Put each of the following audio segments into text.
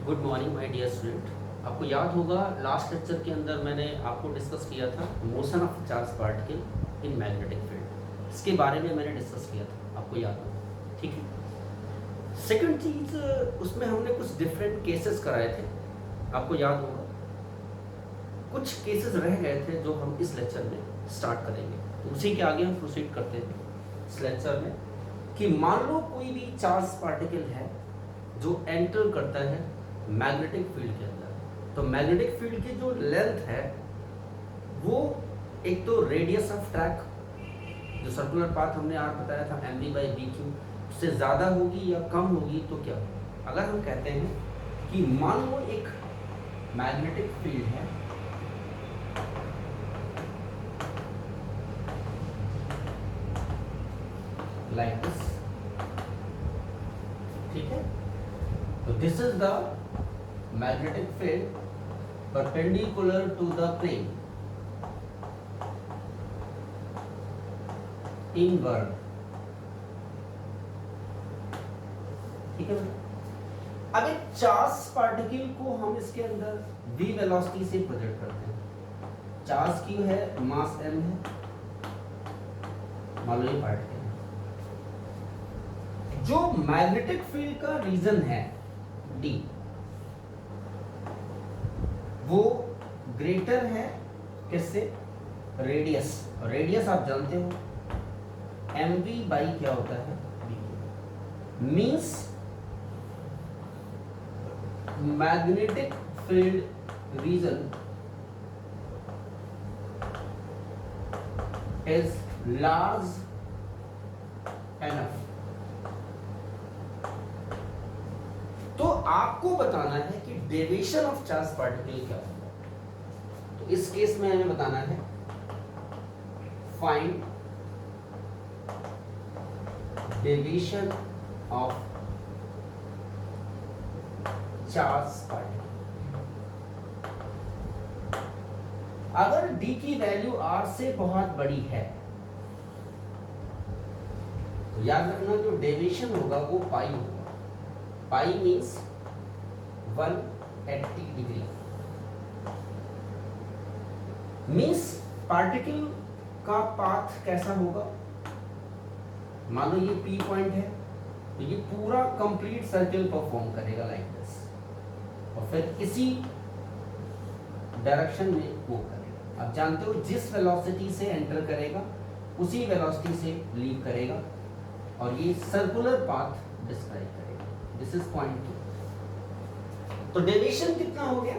Good morning my dear student. आपको याद होगा लास्ट लेक्चर के अंदर मैंने आपको डिस्कस किया था motion of charge particle in magnetic field. इसके बारे में मैंने डिस्कस किया था, आपको याद होगा, ठीक है। सेकंड चीज़, उसमें हमने कुछ डिफरेंट केसेस कराए थे, आपको याद होगा। कुछ केसेस रह गए थे जो हम इस लेक्चर में स्टार्ट करेंगे, तो उसी के आगे हम प्रोसीड करते हैं इस लेक्चर में कि मान लो कोई भी चार्ज पार्टिकल है जो एंटर करता है मैग्नेटिक फील्ड के अंदर। तो मैग्नेटिक फील्ड की जो लेंथ है वो एक तो रेडियस ऑफ ट्रैक, जो सर्कुलर पाथ हमने आज बताया था mv/bq, उससे ज़्यादा होगी या कम होगी तो क्या होगा। अगर हम कहते हैं कि मान लो एक मैग्नेटिक फील्ड है लाइक दिस, ठीक है, तो this is the magnetic field perpendicular to the plane inward, ठीक है। अब एक चार्ज पार्टिकल को हम इसके अंदर v वेलोसिटी से प्रोजेक्ट करते हैं। चार्ज q है, मास m है, मान लो ये पार्टिकल है। जो मैग्नेटिक फील्ड का रीजन है d, वो ग्रेटर है किससे, रेडियस। रेडियस आप जानते हो mv बाई क्या होता है, means magnetic field region is large enough. तो आपको बताना है कि डेविएशन ऑफ चार्ज पार्टिकल क्या होगा। तो इस केस में हमें बताना है find deviation of charge particle. अगर d की वैल्यू r से बहुत बड़ी है तो याद रखना जो डेविएशन होगा वो पाई होगा। पाई मीन्स 180 डिग्री, मीन्स पार्टिकल का पाथ कैसा होगा। मान लो ये P पॉइंट है तो ये पूरा कंप्लीट सर्कल परफॉर्म करेगा लाइक दिस, और फिर इसी डायरेक्शन में मूव करेगा। आप जानते हो जिस वेलोसिटी से एंटर करेगा उसी वेलोसिटी से लीव करेगा, और ये सर्कुलर पाथ डिस्क्राइब करेगा। This is point 2। तो डेविएशन कितना हो गया,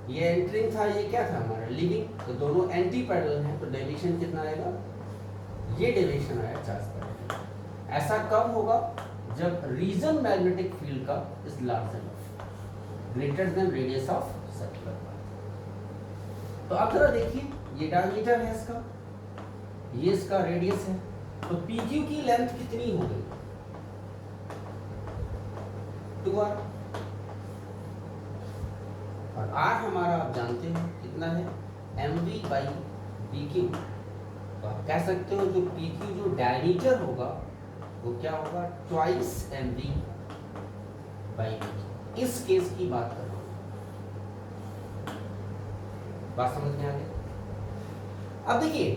ये एंटरिंग था, ये क्या था हमारा लीविंग, तो दोनों एंटी पैरेलल हैं, तो डेविएशन कितना आएगा, ये डेविएशन आया चार्ज पार्टिकल। ऐसा कब होगा, जब रीजन मैग्नेटिक फील्ड का is large enough, greater than radius of circular path. तो अब जरा देखिए, ये डायमीटर है इसका, ये इसका रेडियस है, तो PQ की लेंथ कितनी हो गई, 2r, और r हमारा आप जानते हो कितना है, mv/bq। तो आप कह सकते हो जो PQ जो डायमीटर होगा वो क्या होगा, ट्वाइस mv/bq। इस केस की बात कर रहा हूं, बात समझ में आ गई। अब देखिए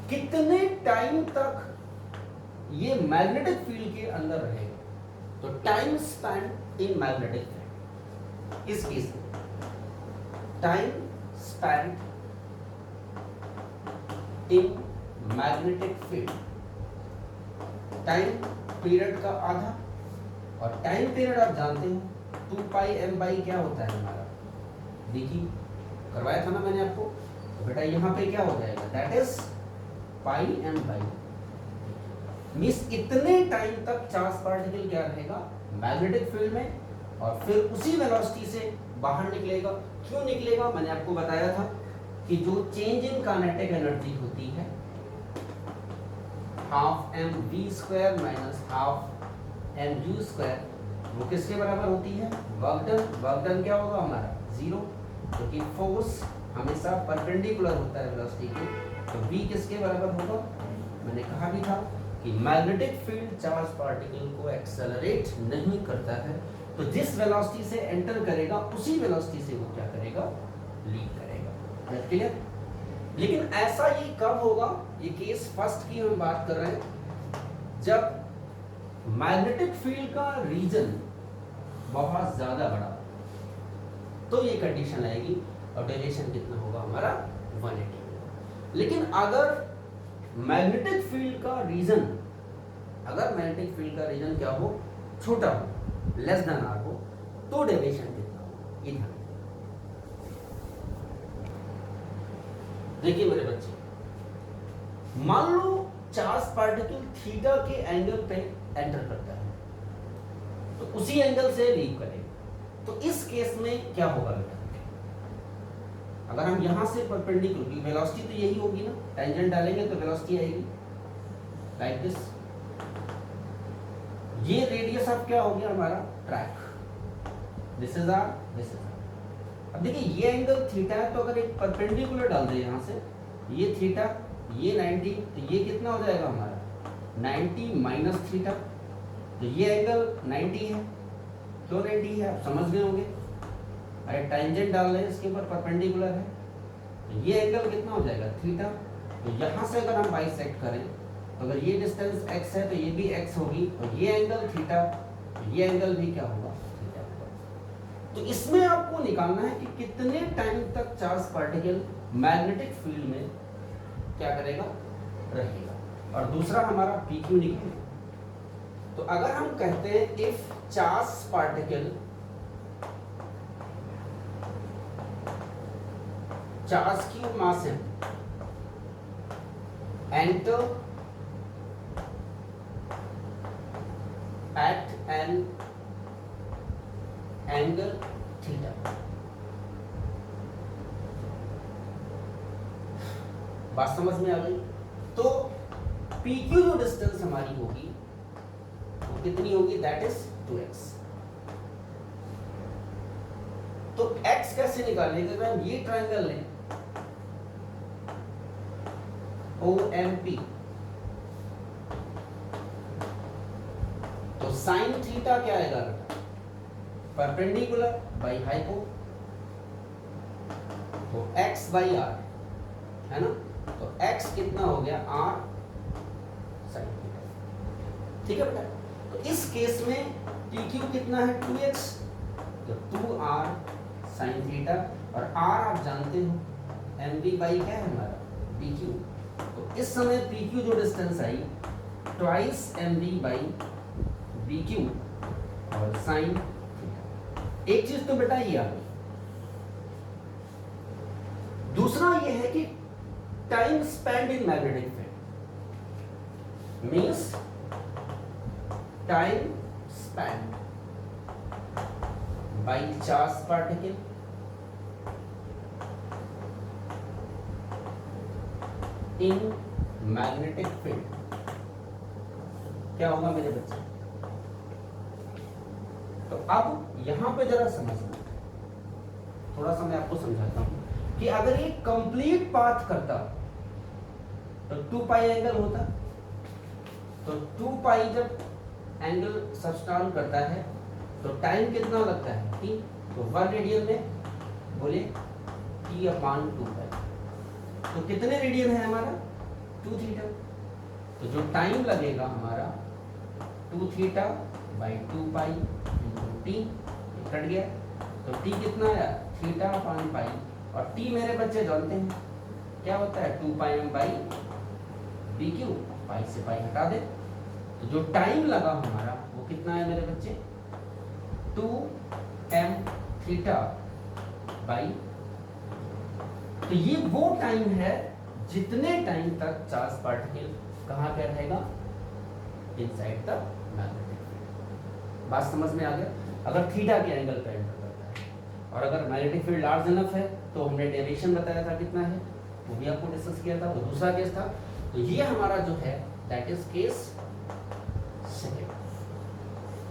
कितने टाइम तक ये मैग्नेटिक फील्ड के अंदर रहेगा, तो time span in magnetic field, इस केस में time span in magnetic field, time period का आधा, और टाइम पीरियड आप जानते हो 2πm क्या होता है हमारा, देखिए करवाया था ना मैंने आपको। तो बेटा यहाँ पे क्या हो जाएगा, दैट इज πm/, मींस इतने टाइम तक चार्ज पार्टिकल क्या रहेगा मैग्नेटिक फील्ड में, और फिर उसी वेलोसिटी से बाहर निकलेगा। क्यों निकलेगा, मैंने आपको बताया था कि जो चेंज इन काइनेटिक एनर्जी होती है half mv² minus half mu², वो किसके बराबर होती है, वर्क डन। वर्क डन क्या होगा हमारा, 0, क्योंकि फोर्स हमेशा परपेंडिकुलर होता है वेलोसिटी के, तो v किसके बराबर होगा। मैंने कहा भी था कि मैग्नेटिक फील्ड चार्ज पार्टिकल को एक्सेलरेट नहीं करता है, तो जिस वेलोसिटी से एंटर करेगा उसी वेलोसिटी से वो क्या करेगा, लीव करेगा। क्लियर? लेकिन ऐसा ये कब होगा, ये केस फर्स्ट की हम बात कर रहे हैं, जब मैग्नेटिक फील्ड का रीजन बहुत ज्यादा बड़ा तो ये कंडीशन आएगी और डेविएशन कितना होगा हमारा 180। लेकिन अगर मैग्नेटिक फील्ड का रीजन, अगर मैग्नेटिक फील्ड का रीजन क्या हो, छोटा हो, लेस देन आर हो, तो डेविएशन कितना हो, ये ध्यान। देखिए मेरे बच्चे, मान लो चार्ज पार्टिकल थीटा के एंगल पे एंटर करता है तो उसी एंगल से लीव करेगा। तो इस केस में क्या होगा बेटा, अगर हम यहां से परपेंडिकुलर, वेलोसिटी तो यही होगी ना, टेंजेंट डालेंगे तो वेलोसिटी आएगी लाइक दिस। ये रेडियस ऑफ क्या हो गया हमारा track, this is R, this is R. अब देखिए ये एंगल थीटा है, तो अगर एक परपेंडिकुलर डाल दे यहां से, ये थीटा, ये 90, तो ये कितना हो जाएगा हमारा 90 माइनस थीटा। तो ये एंगल 90 है, क्यों 90 है आप समझ गए होंगे, अरे टेंजेंट डाल रहे हैं इसके ऊपर, परपेंडिकुलर है, तो ये एंगल कितना हो जाएगा थीटा। तो यहाँ से अगर हम बाइसेक्ट करें तो अगर ये डिस्टेंस x है तो ये भी x होगी, और ये एंगल थीटा, तो ये एंगल भी क्या होगा, थीटा होगा। तो इसमें आपको निकालना है कि कितने टाइम तक चार्ज पार्टिकल मैग्नेटिक फील्ड में क्या करेगा, रहेगा। और दूसरा हमारा PQ निकालना। तो अगर हम कहते हैं if charge particle charge q mass m enter at an angle theta, बात समझ में आ गई। तो PQ जो डिस्टेंस हमारी होगी वो कितनी होगी, दैट इज 2x। तो x कैसे निकालेंगे, अगर हम ये ट्रायंगल लें OMP, तो साइन थीटा क्या आएगा, परपेंडिकुलर बाई हाइपो, तो x बाई r है ना, तो x कितना हो गया r साइन थीटा, ठीक है बेटा। तो इस केस में PQ कितना है 2x, तो 2r साइन थीटा, और r आप जानते हो mv बाई क्या है हमारा BQ। तो इस समय PQ जो distance I twice mv by BQ और साइन थीटा। एक चीज तो बेटा ये आ गई। दूसरा ये है कि time spend in magnetic field means time spend by charged particle in magnetic field, क्या होगा मेरे बच्चे। तो अब यहां पे जरा समझना, थोड़ा सा मैं आपको समझाता हूं कि अगर ये कंप्लीट पाथ करता तो 2 पाई एंगल होता, तो 2 पाई जब एंगल सबस्टांड करता है तो टाइम कितना लगता है t, तो 1 रेडियन में बोलिए t/2 पाई, तो कितने रेडियन है हमारा 2 थीटा। तो जो टाइम लगेगा हमारा 2 theta by 2 pi into T, cut गया, तो t कितना आया थीटा/पाई, और t मेरे बच्चे जानते हैं क्या होता है 2 पाई m बाई BQ, पाई से पाई हटा दे, तो जो टाइम लगा हमारा वो कितना है मेरे बच्चे 2m थीटा बाई। तो ये वो टाइम है जितने टाइम तक चार्ज पार्टिकल कहां पे रहेगा, इनसाइड द मैग्नेटिक फील्ड। बात समझ में आ गया। अगर थीटा के एंगल पे एंटर करता है, और अगर मैग्नेटिक फील्ड लार्ज इनफ है तो हमने डेविएशन बताया था कितना है, वो भी आपको डिस्कस किया था, वो दूसरा केस था। तो ये हमारा जो है दैट इज केस सेकेंड।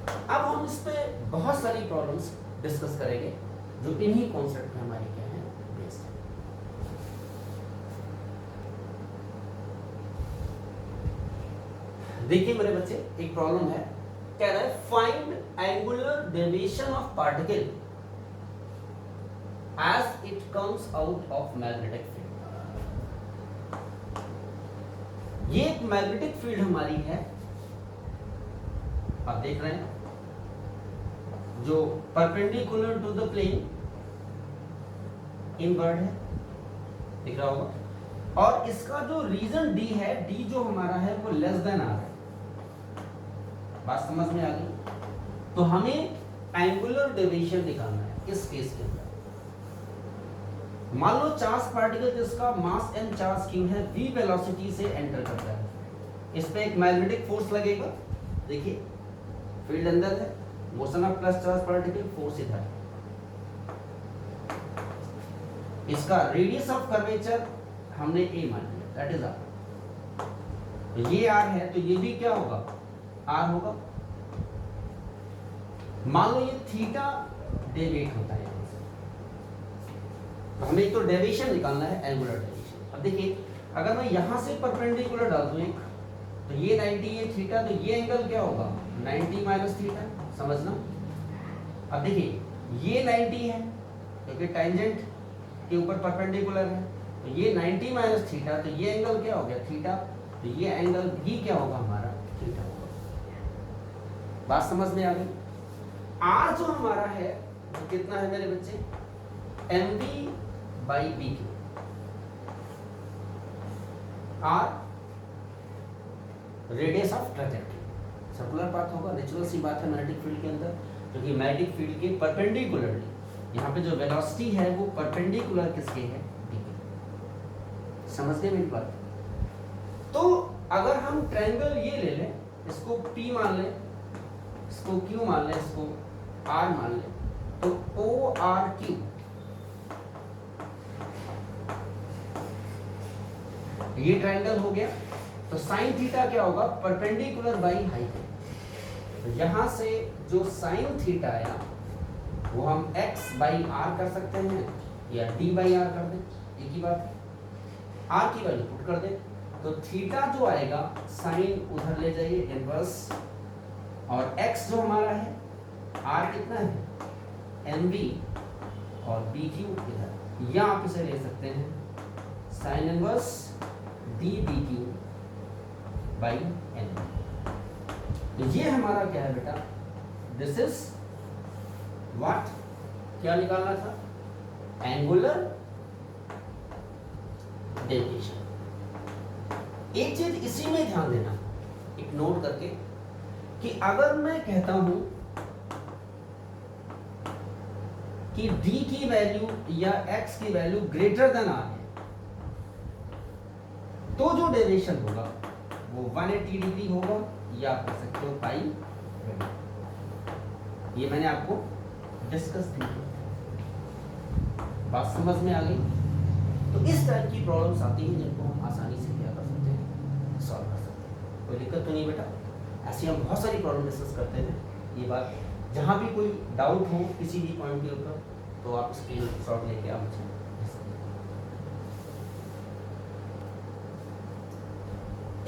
अब हम इस पे बहुत सारी प्रॉब्लम्स डिस्कस करेंगे जो इन्हीं कॉन्सेप्ट में हमारे क्या है बेस्ड है। देखिए मेरे बच्चे, एक प्रॉब्लम है कह रहा है find angular deviation of particle as it comes out of magnetic field. ये एक मैग्नेटिक फील्ड हमारी है, आप देख रहे हैं, जो perpendicular to the plane inward है, दिख रहा होगा। और इसका जो रीजन डी है, डी जो हमारा है वो लेस देन आर है। बात समझ में आ गई? तो हमें एंगुलर डेविएशन निकालना है इस केस के अंदर। मान लो चार्ज पार्टिकल जिसका मास m चार्ज क्यू है, v वेलोसिटी से एंटर करता है, इस पे एक मैग्नेटिक फोर्स लगेगा, देखिए फील्ड अंदर है, motion of plus charge particle, force इधर है। इसका रेडियस ऑफ कर्वेचर हमने a मान लिया, दैट इज r। ये r है तो ये भी क्या होगा, r होगा। मान लो ये थीटा डेविएट होता है, तो हमें तो डेविएशन निकालना है, एंगुलर डेविएशन। अब देखिए अगर मैं यहां से परपेंडिकुलर डाल दूं एक, तो ये 90 ये थीटा, तो ये एंगल क्या होगा 90 माइनस थीटा, समझना। अब देखिए ये 90 है क्योंकि टेंजेंट के ऊपर परपेंडिकुलर है, तो ये 90 माइनस थीटा, तो ये एंगल क्या हो गया थीटा, तो ये एंगल भी क्या होगा हमारा थीटा होगा। बात समझ में आ गई? आर जो हमारा है वो कितना है मेरे बच्चे, mv by B Q. R radius of trajectory, circular path होगा, नेचुरल सी बात है मैग्नेटिक फील्ड के अंदर, क्योंकि मैग्नेटिक फील्ड के परपेंडिकुलरली यहाँ पे जो वेलोसिटी है वो परपेंडिकुलर किसके है, डी के। समझ गए मेरी बात? तो अगर हम ट्रायंगल ये ले लें, इसको P मान लें, इसको Q मान लें, इसको R मान लें, तो ORQ ये ट्रायंगल हो गया। तो साइन थीटा क्या होगा, परपेंडिकुलर बाई हाइट। तो यहां से जो साइन थीटा आया वो हम x बाई आर कर सकते हैं या d बाई आर कर दें, एक ही बात है। r की वैल्यू पुट कर दें, तो थीटा जो आएगा साइन उधर ले जाइए इनवर्स, और x जो हमारा है r कितना है mv, और bq इधर, या आप इसे ले सकते हैं sine inverse dbq by n। तो ये हमारा क्या है बेटा, दिस इज व्हाट, क्या निकालना था, एंगुलर डेविएशन। एक चीज इसी में ध्यान देना, एक नोट करके, कि अगर मैं कहता हूं कि d की वैल्यू या x की वैल्यू ग्रेटर देन r है, तो जो डेविएशन होगा वो 180 डिग्री होगा, या आप कह सकते हो पाई। ये मैंने आपको डिस्कस की, बात समझ में आ गई? तो इस टाइप की प्रॉब्लम्स आती हैं जिनको हम आसानी से क्या कर सकते हैं, सॉल्व कर सकते हैं। कोई दिक्कत तो नहीं बेटा? ऐसी हम बहुत सारी प्रॉब्लम डिस्कस करते हैं। ये बात, जहां भी कोई डाउट हो किसी भी पॉइंट के ऊपर, तो आप स्क्रीन शॉट लेके आप मुझे।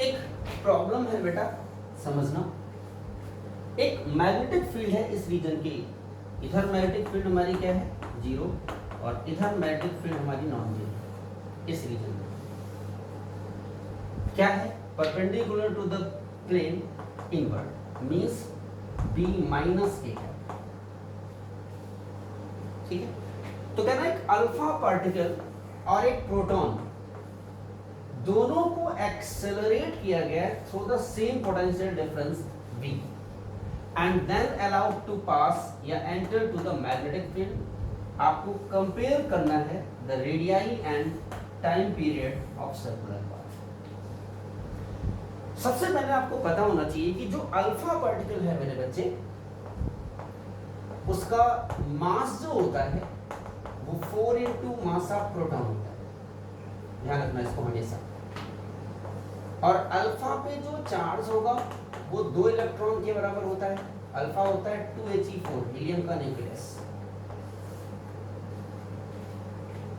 एक प्रॉब्लम है बेटा, समझना। एक मैग्नेटिक फील्ड है इस रीजन के, इधर मैग्नेटिक फील्ड हमारी क्या है 0, और इधर मैग्नेटिक फील्ड हमारी नॉन जीरो। इस रीजन में क्या है, perpendicular to the plane inward, means b minus a है, ठीक है। तो कहना एक अल्फा पार्टिकल और एक प्रोटॉन, दोनों को एक्सेलरेट किया गया through the same potential difference v, and then allowed to pass या enter to the magnetic field. आपको कंपेयर करना है the radii and time period of circular path. सबसे पहले आपको पता होना चाहिए कि जो अल्फा पार्टिकल है मेरे बच्चे, उसका मास जो होता है वो 4 into मास ऑफ प्रोटॉन होता है, ध्यान रखना इसको हमेशा। और अल्फा पे जो चार्ज होगा वो 2 इलेक्ट्रॉन के बराबर होता है। अल्फा होता है 2He4, हीलियम का न्यूक्लियस,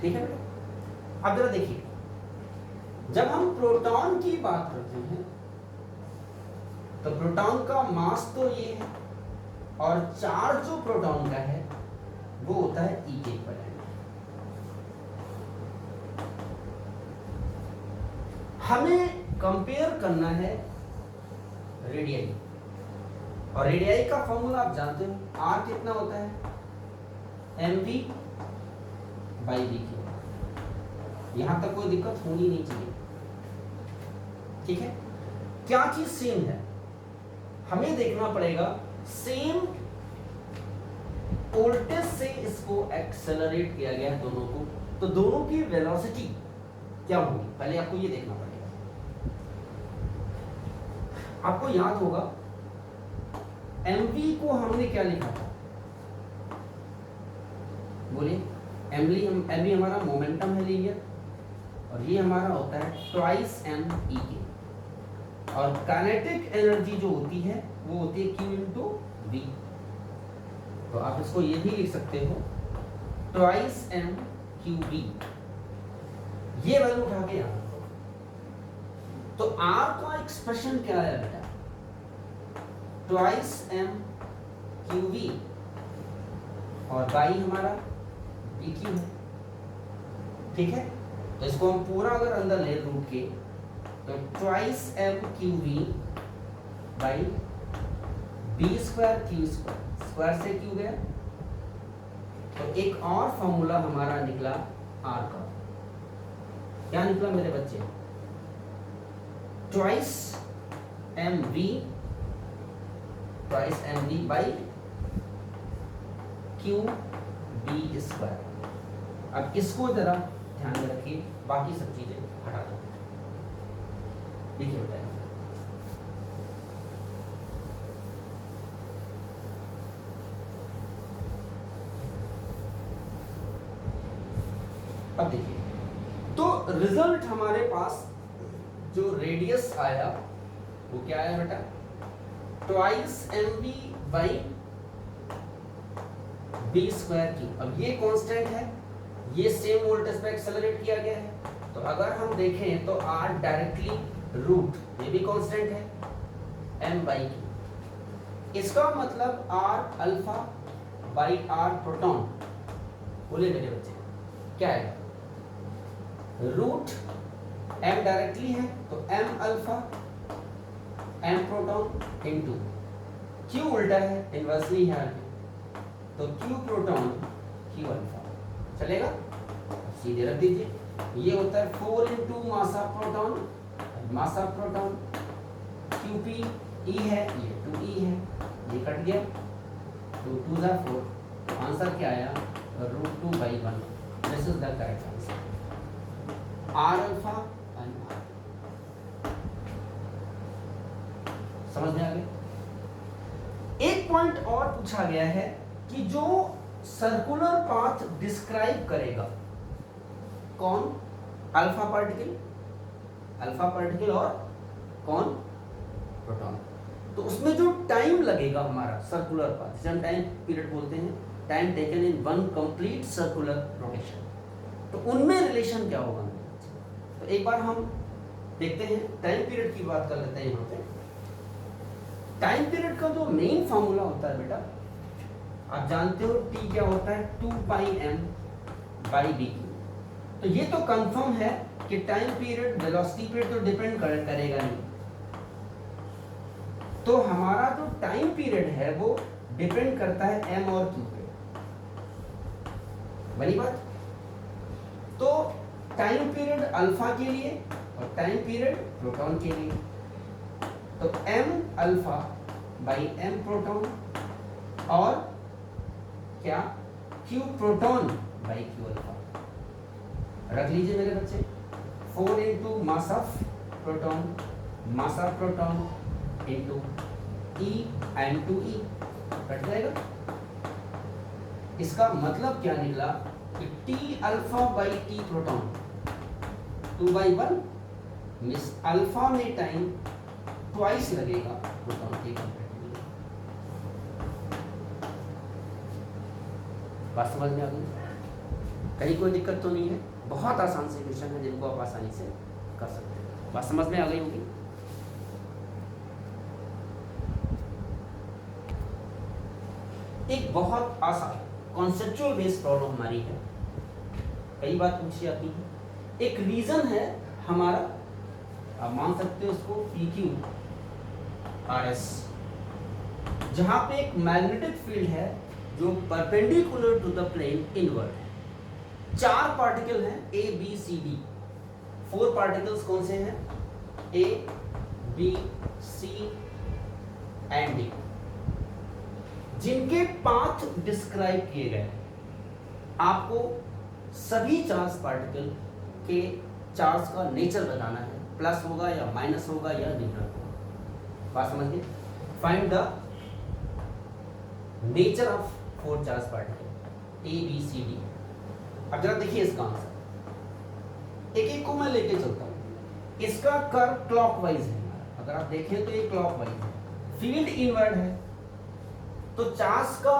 ठीक है बेटा। अब जरा देखिए, जब हम प्रोटॉन की बात करते हैं तो प्रोटॉन का मास तो ये है और चार्ज जो प्रोटॉन का है वो होता है E के इक्विवेलेंट। हमें कंपेयर करना है रेडियस, और रेडियस का फॉर्मूला आप जानते हो, R कितना होता है, mv बाई वी क्यू। यहां तक कोई दिक्कत होनी नहीं चाहिए, ठीक है। क्या चीज सेम है, हमें देखना पड़ेगा सेम वोल्टेज से इसको एक्सेलरेट किया गया है दोनों को, तो दोनों की वेलोसिटी क्या होगी, पहले आपको ये देखना पड़ेगा। आपको याद होगा mv को हमने क्या लिखा था, बोलिए। mv हमारा मोमेंटम है लीनियर, और ये हमारा होता है ट्वाइस m e के, और काइनेटिक एनर्जी जो होती है वो होती है q इंटू वी। तो आप इसको ये भी लिख सकते हो ट्वाइस m q v, ये वैल्यू उठा के यहां। तो r का एक्सप्रेशन क्या है बेटा, ट्वाइस m q v, और बाई हमारा v q है, ठीक है। तो इसको हम पूरा अगर अंदर ले रूट के, तो twice m q v by b square q square, square से q गया, तो एक और फॉर्मूला हमारा निकला r का। क्या निकला मेरे बच्चे, twice M V by Q B square. अब इसको जरा ध्यान में रखिए, बाकी सब चीजें हटा दो। देखिए बताइए, अब देखिए, तो रिजल्ट हमारे पास जो रेडियस आया वो क्या आया बेटा, twice M B by B square Q. अब ये कांस्टेंट है, ये सेम वोल्टेज पे एक्सेलरेट किया गया है, तो अगर हम देखें तो r डायरेक्टली रूट, ये भी कांस्टेंट है, m बाई क्यू। इसका मतलब r alpha by r proton. बोले मेरे बच्चे क्या है, रूट m डायरेक्टली है तो m alpha m proton into q उल्टा है, इनवर्सली है, तो q प्रोटॉन q अल्फा। चलेगा, सीधे रख दीजिए। ये होता है 4 into mass of proton, mass of proton qp e है, ये 2e है, ये कट गया, 2 2 जा 4, आंसर क्या आया, √2/1। This is the correct answer, r alpha and r। समझ में आ गया। एक पॉइंट और पूछा गया है कि जो सर्कुलर पाथ डिस्क्राइब करेगा, कौन, अल्फा पार्टिकल और कौन, प्रोटॉन। तो उसमें जो टाइम लगेगा हमारा सर्कुलर पाथ, जिसे हम टाइम पीरियड बोलते हैं, time taken in one complete circular rotation, तो उनमें रिलेशन क्या होगा। तो एक बार हम देखते हैं, टाइम पीरियड की बात कर लेते हैं। यहाँ पे टाइम पीरियड का जो मेन फॉर्मूला होता है बेटा, आप जानते हो t क्या होता है, 2πm बाई डी क्यू। तो ये तो कंफर्म है कि टाइम पीरियड वेलोसिटी पे तो डिपेंड करेगा नहीं, तो हमारा जो टाइम पीरियड है वो डिपेंड करता है m और q पे, बनी बात। तो टाइम पीरियड अल्फा के लिए और टाइम पीरियड प्रोटॉन के लिए, तो m alpha by m proton, और क्या, q proton by q alpha. रख लीजिए मेरे बच्चे, 4 into mass of proton into e and two e, cut जाएगा। इसका मतलब क्या निकला कि t alpha by t proton 2/1, मिस अल्फा में टाइम ट्वाइस लगेगा प्रोटॉन के कंपैरेटिवली। बात समझ में आ गई, कहीं कोई दिक्कत तो नहीं है, बहुत आसान से क्वेश्चन है जिनको आप आसानी से कर सकते हैं। बात समझ में आ गई होगी। एक बहुत आसान कॉन्सेप्चुअल बेस्ड प्रॉब्लम हमारी है, कई बार पूछी जाती है। एक रीजन है हमारा, आप मान सकते हो इसको PQ RS, जहां पे एक मैग्नेटिक फील्ड है जो perpendicular to the plane inward है। 4 पार्टिकल हैं A B C D। 4 particles कौन से हैं? A B C and D, जिनके पाथ डिस्क्राइब किए गए। आपको सभी चार्ज पार्टिकल के चार्ज का नेचर बताना है, प्लस होगा या माइनस होगा या न्यूट्रल होगा। बात समझ गए? Find the nature of 4 charge particle A B C D। अब जरा देखिए इसका आंसर, एक एक को मैं लेके चलता हूं। इसका कर्व क्लॉकवाइज है, अगर आप देखें तो ये क्लॉकवाइज है, फील्ड इनवर्ड है, तो चार्ज का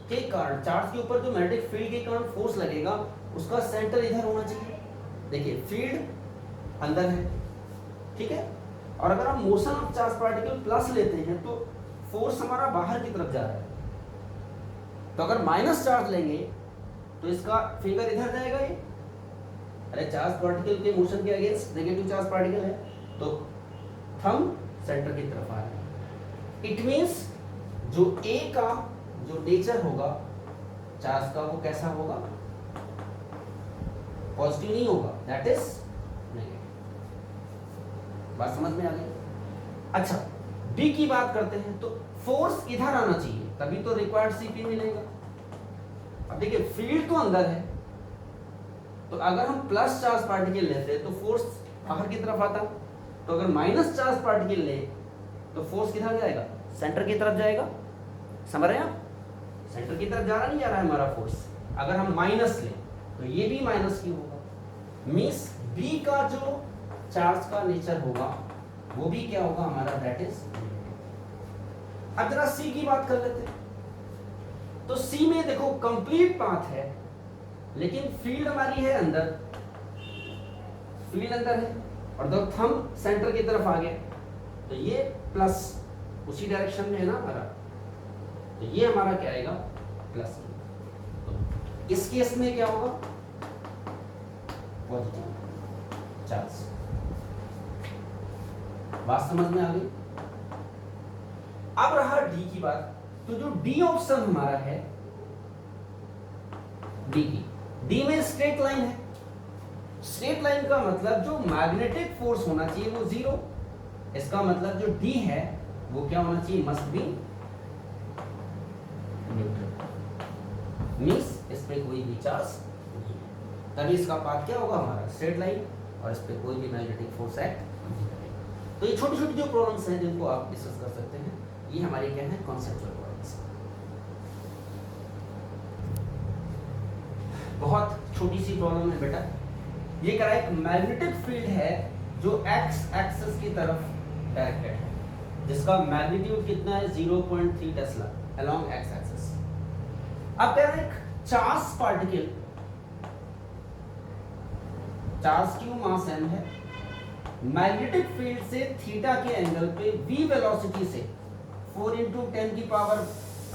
के कारण, चार्ज के ऊपर जो मैग्नेटिक फील्ड के कारण फोर्स लगेगा उसका सेंटर इधर होना चाहिए। देखिए फील्ड अंदर है, ठीक है, और अगर हम motion of charge particle plus लेते हैं तो फोर्स हमारा बाहर की तरफ जा रहा है। तो अगर माइनस चार्ज लेंगे तो इसका फिंगर इधर जाएगा ये, अरे चार्ज पार्टिकल के मोशन के अगेंस्ट नेगेटिव चार्ज पार्टिकल है, तो थंब सेंटर की तरफ आ रहा है। इट मींस जो A का जो नेचर होगा चार्ज का, वो कैसा होगा? पॉजिटिव नहीं होगा, दैट इज नेगेटिव। बात समझ में आ गई? अच्छा, B की बात करते हैं तो फोर्स इधर आना चाहिए, तभी तो रिक्वायर्ड CP मिलेगा। अब देखिए फील्ड तो अंदर है, तो अगर हम प्लस चार्ज पार्टिकल लेते तो फोर्स बाहर की तरफ आता, तो अगर माइनस चार्ज पार्टिकल ले तो फोर्स किधर जाएगा? सेंटर की तरफ जाएगा। समझ रहे हैं आप? सेंटर की तरफ जा रहा नहीं जा रहा है हमारा फोर्स। अगर हम माइनस लें तो ये भी माइनस ही होगा। मींस B का जो चार्ज का नेचर होगा वो भी क्या होगा हमारा? That is. अब जरा C की बात कर लेते हैं। तो C में देखो कंप्लीट पाथ है, लेकिन फील्ड हमारी है अंदर, फील्ड अंदर है, और जब थंब सेंटर की तरफ आ गया तो ये प्लस उसी डायरेक्शन में है ना हमारा, तो ये हमारा क्या आएगा? प्लस। तो इस केस में क्या होगा? Positive charge. बात समझ में आ गई? अब रहा D की बात, तो जो D ऑप्शन हमारा है, D में स्ट्रेट लाइन है। स्ट्रेट लाइन का मतलब जो मैग्नेटिक फोर्स होना चाहिए वो 0, इसका मतलब जो D है वो क्या होना चाहिए? Must be neutral. मींस इस पे कोई भी चार्ज नहीं है, तभी इसका पाथ क्या होगा हमारा? स्ट्रेट लाइन, और इस पे कोई भी मैग्नेटिक फोर्स एक्ट नहीं करेगा। तो ये छोटी छोटी जो प्रॉब्लम्स हैं जिनको आप डिस्कस कर सकते हैं, ये हमारे क्या है? Conceptual problems. बहुत छोटी सी प्रॉब्लम है बेटा। ये कह रहा है एक मैग्नेटिक फील्ड है जो एक्स एक्सिस की तरफ डायरेक्टेड है, जिसका मैग्नीट्यूड कितना है? 0.3 टेस्ला अलोंग एक्स एक्सिस। अब कह रहा है एक charge particle, charge Q mass m है, मैग्नेटिक फील्ड से थीटा के एंगल पे v वेलोसिटी से 4 ×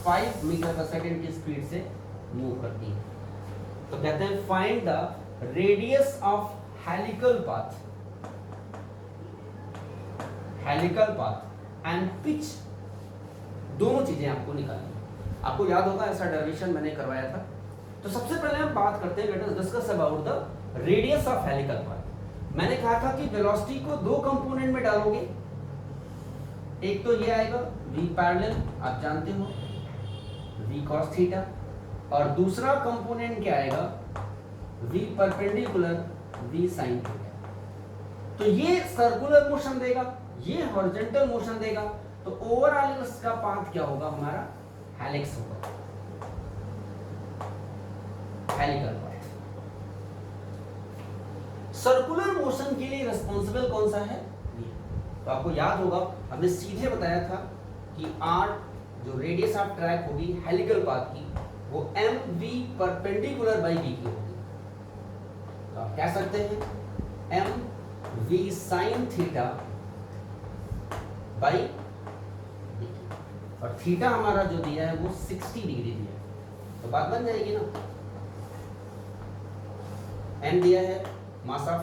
10⁵ मीटर पर सेकंड की स्पीड से मूव करती है। तो कहते हैं find the radius of helical path, helical path and pitch, दोनों चीजें आपको निकालनी है। आपको याद होगा ऐसा डेरिवेशन मैंने करवाया था। तो सबसे पहले हम बात करते हैं, let us discuss about the radius of helical path. मैंने कहा था कि वेलोसिटी को 2 कंपोनेंट में डालोगे, एक तो ये आएगा v पैरेलल, आप जानते हो v cos थीटा, और दूसरा कंपोनेंट क्या आएगा? v perpendicular v sin theta. तो ये सर्कुलर मोशन देगा, ये हॉरिजॉन्टल मोशन देगा, तो ओवरऑल इसका पाथ क्या होगा हमारा? हेलिक्स होगा, हेलिकल पाथ। सर्कुलर मोशन के लिए रिस्पांसिबल कौन सा है? तो आपको याद होगा हमने सीधे बताया था कि r जो रेडियस ऑफ ट्रैक होगी हेलिकल पाथ की, वो mv परपेंडिकुलर बाई v की होगी। तो आप कह सकते हैं mv sin theta by v। और थीटा हमारा जो दिया है वो 60 डिग्री दिया है, तो बात बन जाएगी ना। एम दिया है, mass of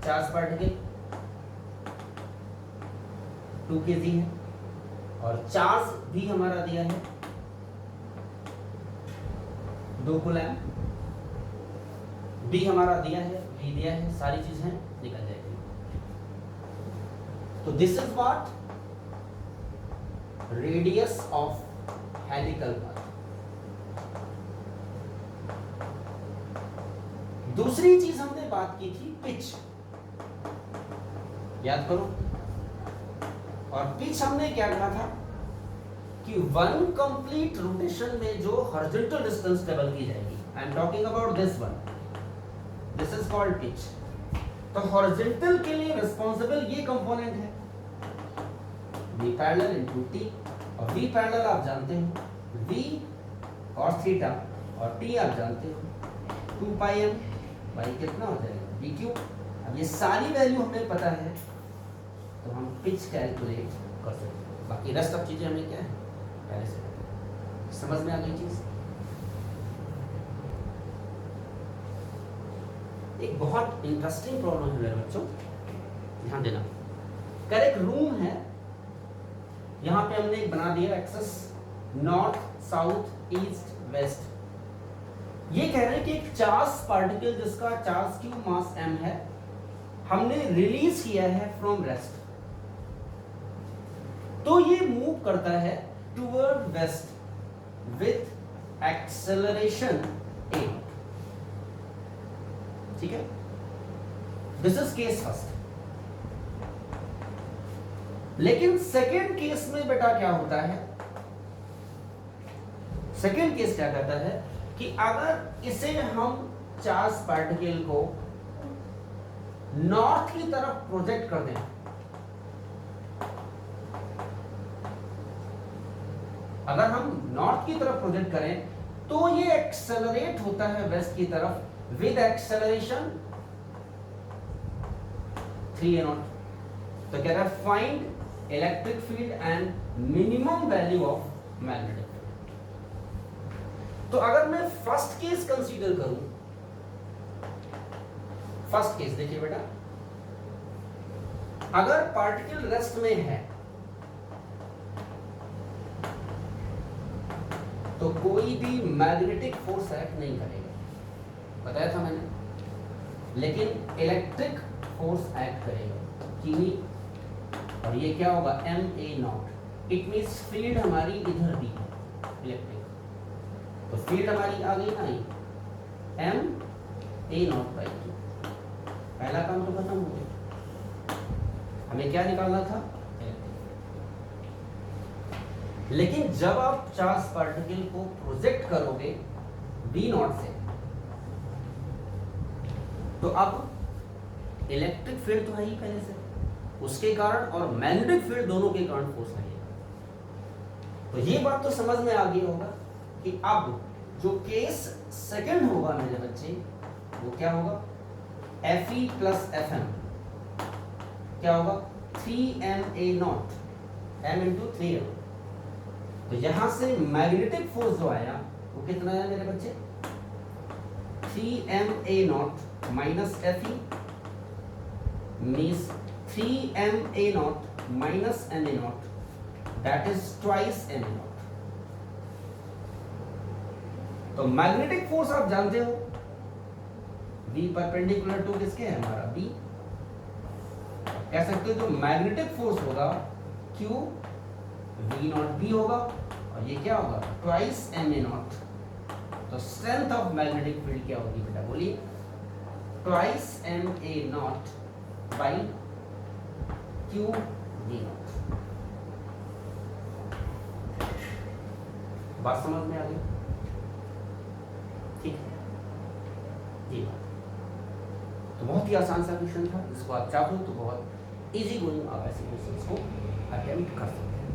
charge particle 2 kg है, और चार्ज भी हमारा दिया है 2 कूलम, डी हमारा दिया है, वी दिया है, सारी चीजें निकल जाएगी। तो this is what radius of helical path. दूसरी चीज हमने बात की थी पिच, याद करो। और पिच हमने क्या कहा था कि 1 कंप्लीट रोटेशन में जो हॉरिजॉन्टल डिस्टेंस ट्रेवल की जाएगी, I am talking about this one, this is called pitch. तो हॉरिजॉन्टल के लिए रिस्पांसिबल ये कंपोनेंट है v पैरेलल इनटू t, और v पैरेलल आप जानते हो v cos थीटा, और t आप जानते हो 2 पाई m बाई कितना हो जाएगा dq। अब ये सारी वैल्यू हमें पता है तो हम पिच कैलकुलेट कर सकते हैं। बाकी रेस्ट ऑफ चीजें हमें क्या है पहले से समझ में आ गई चीज। एक बहुत इंटरेस्टिंग प्रॉब्लम है मेरे बच्चों, ध्यान देना। कर एक रूम है, यहां पे हमने एक बना दिया axes north south east west. ये कह रहे हैं कि एक चार्ज पार्टिकल जिसका चार्ज क्यू मास m है, हमने रिलीज किया है फ्रॉम रेस्ट, तो ये मूव करता है toward west with acceleration a। ठीक है, दिस इज केस फर्स्ट। लेकिन सेकेंड केस में बेटा क्या होता है, सेकेंड केस क्या कहता है कि अगर इसे हम चार्ज पार्टिकल को नॉर्थ की तरफ प्रोजेक्ट कर दें, अगर हम नॉर्थ की तरफ प्रोजेक्ट करें तो ये एक्सेलरेट होता है वेस्ट की तरफ विद एक्सेलरेशन 3a0। तो कह रहा है find electric field and minimum value of magnetic field. तो अगर मैं फर्स्ट केस कंसीडर करूं, फर्स्ट केस देखिए बेटा, अगर पार्टिकल रेस्ट में है तो कोई भी मैग्नेटिक फोर्स एक्ट नहीं करेगा, बताया था मैंने, लेकिन इलेक्ट्रिक फोर्स एक्ट करेगा कि, और ये क्या होगा ma0। इट मींस फील्ड हमारी इधर दी है इलेक्ट्रिक, तो फील्ड हमारी आ गई ना ma0/2। पहला काम तो खत्म हो गया, हमें क्या निकालना था इलेक्ट्रिक। लेकिन जब आप चार्ज पार्टिकल को प्रोजेक्ट करोगे v0 से, तो अब इलेक्ट्रिक फील्ड तो है ही पहले से, उसके कारण और मैग्नेटिक फील्ड दोनों के कारण फोर्स लगेगा। तो ये बात तो समझ में आ गई होगा कि अब जो केस सेकंड होगा मेरे बच्चे, वो क्या होगा, Fe प्लस Fm क्या होगा 3ma0 m इंटू 3m। तो यहां से मैग्नेटिक फोर्स जो आया वो कितना है मेरे बच्चे, 3ma0 minus Fe means 3ma0 minus ma0, that is twice ma0। तो मैग्नेटिक फोर्स आप जानते हो V परपेंडिकुलर टू किसके है, हमारा B। कह सकते हो जो मैग्नेटिक फोर्स होगा Q V0B होगा, और ये क्या होगा ट्वाइस ma0। तो स्ट्रेंथ ऑफ मैग्नेटिक फील्ड क्या होगी बेटा, बोलिए, twice ma0 by Q V0। बात समझ में आ गई, ठीक है जी। तो बहुत ही आसान सा क्वेश्चन था, इसको आप चाहो तो बहुत इजी गोइंग आप ऐसे क्वेश्चंस को अटेम्प्ट कर सकते हैं।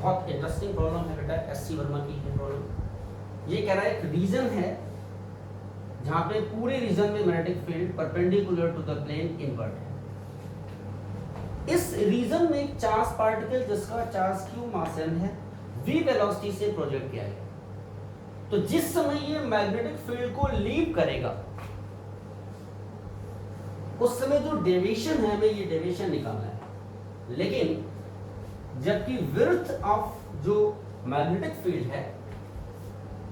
बहुत इंटरेस्टिंग प्रॉब्लम है बेटा, एससी वर्मा की है प्रॉब्लम। ये कह रहा है एक रीजन है जहां पे पूरे रीजन में magnetic field perpendicular to the plane invert है। रीजन में एक चार्ज पार्टिकल जिसका चार्ज q मास m है v वेलोसिटी से प्रोजेक्ट किया गया। तो जिस समय ये मैग्नेटिक फील्ड को लीव करेगा उस समय जो डेविएशन है हमें ये डेविएशन निकालना है, लेकिन जबकि विड्थ ऑफ जो मैग्नेटिक फील्ड है,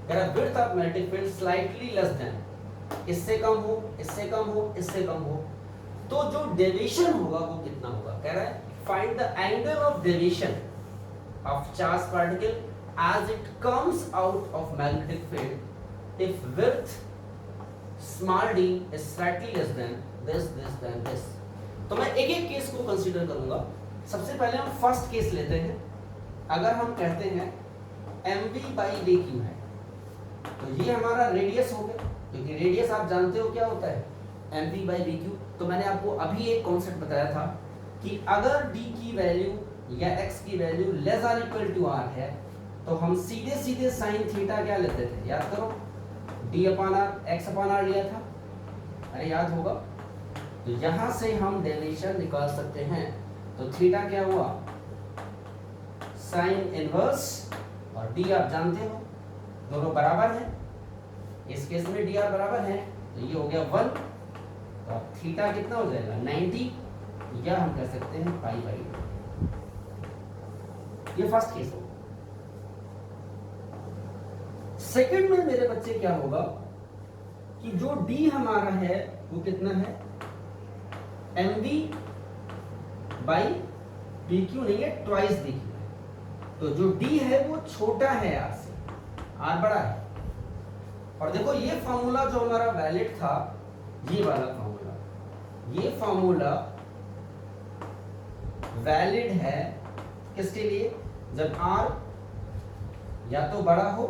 width of magnetic field slightly less than, इससे कम हो, इससे कम हो, इससे कम हो, तो जो डेविएशन होगा वो कितना होगा। कह रहा है find the angle of deviation of charge particle as it comes out of magnetic field if width small d is slightly less than this than this। तो मैं एक एक केस को कंसीडर करूंगा। सबसे पहले हम फर्स्ट केस लेते हैं। अगर हम कहते हैं mv by dq है तो ये हमारा रेडियस हो गया, क्योंकि रेडियस आप जानते हो क्या होता है mv by dq। तो मैंने आपको अभी एक कॉन्सेप्ट बताया था कि अगर d की वैल्यू या x की value less or equal to r है तो हम सीधे सीधे साइन थीटा क्या लेते थे, याद करो, d upon R X upon R लिया था, अरे याद होगा। तो यहां से हम डेविएशन निकाल सकते हैं। तो थीटा क्या हुआ, साइन इनवर्स, और d आप जानते हो दोनों बराबर है, इस केस में dr बराबर है तो ये हो गया 1। तो अब थीटा कितना हो जाएगा 90, या हम कह सकते हैं पाई बाई 2। ये फर्स्ट केस होगा। सेकंड में मेरे बच्चे क्या होगा कि जो d हमारा है वो कितना है mv बाई dq नहीं है, ट्वाइस dq है। तो जो d है वो छोटा है r से, r बड़ा है। और देखो ये फॉर्मूला जो हमारा वैलिड था, ये वाला फॉर्मूला, ये फॉर्मूला वैलिड है किसके लिए, जब r या तो बड़ा हो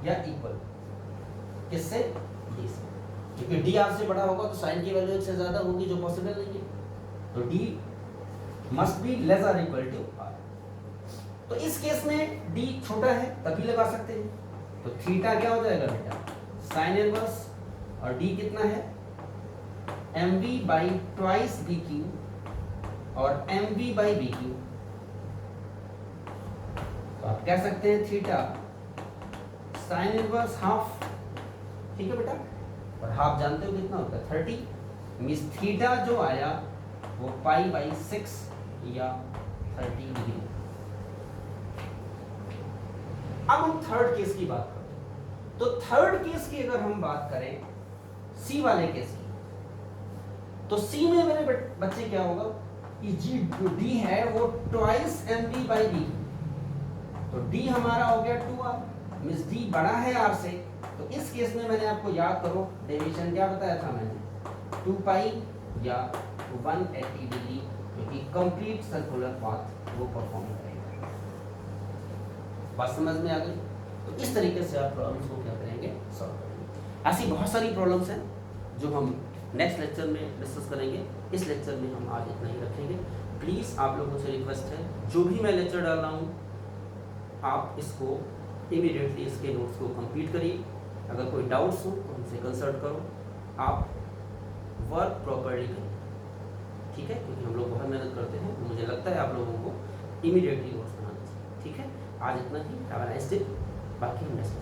या इक्वल, किससे, d से, क्योंकि d r से बड़ा होगा तो साइन की वैल्यू 1 से ज्यादा होगी, जो पॉसिबल नहीं है। तो d must be less or equal to r। तो इस केस में d छोटा है तभी लगा सकते हैं। तो थीटा क्या हो जाएगा बेटा, साइन इनवर्स, और d कितना है mv बाई ट्वाइस dq और mv बाई bq। तो आप कह सकते हैं थीटा साइन इनवर्स हाफ, ठीक है बेटा, और हाफ जानते हो कितना होता है 30, मींस थीटा जो आया वो पाई बाई 6 या 30 डिग्री। अब हम थर्ड केस की बात करते हैं। तो थर्ड केस की अगर हम बात करें सी वाले केस की, तो सी में मेरे बच्चे क्या होगा कि जी जो डी है वो ट्वाइस mv बाई डी। तो डी हमारा हो गया 2r, मींस डी बड़ा है r से। तो इस केस में मैंने आपको याद करो डेविएशन क्या बताया था मैंने, 2 पाई या 180 डिग्री, क्योंकि कंप्लीट सर्कुलर पाथ वो परफॉर्म करेगा। बात समझ में आ गई। तो इस तरीके से आप प्रॉब्लम्स को क्या करेंगे, सॉल्व करेंगे। ऐसी बहुत सारी प्रॉब्लम्स हैं जो हम नेक्स्ट लेक्चर में डिस्कस करेंगे। इस लेक्चर में हम आज इतना ही रखेंगे। प्लीज़ आप लोगों से रिक्वेस्ट है, जो भी मैं लेक्चर डाल रहा हूँ आप इसको इमीडिएटली इसके नोट्स को कंप्लीट करिए। अगर कोई डाउट्स हो तो हमसे कंसल्ट करो, आप वर्क प्रॉपर्ली करिए, ठीक है, क्योंकि हम लोग बहुत मेहनत करते हैं। मुझे लगता है आप लोगों को इमीडिएटली नोट्स बनाना चाहिए, ठीक है। आज इतना ही, हैव अ नाइस डे, बाकी हम नेक्स्ट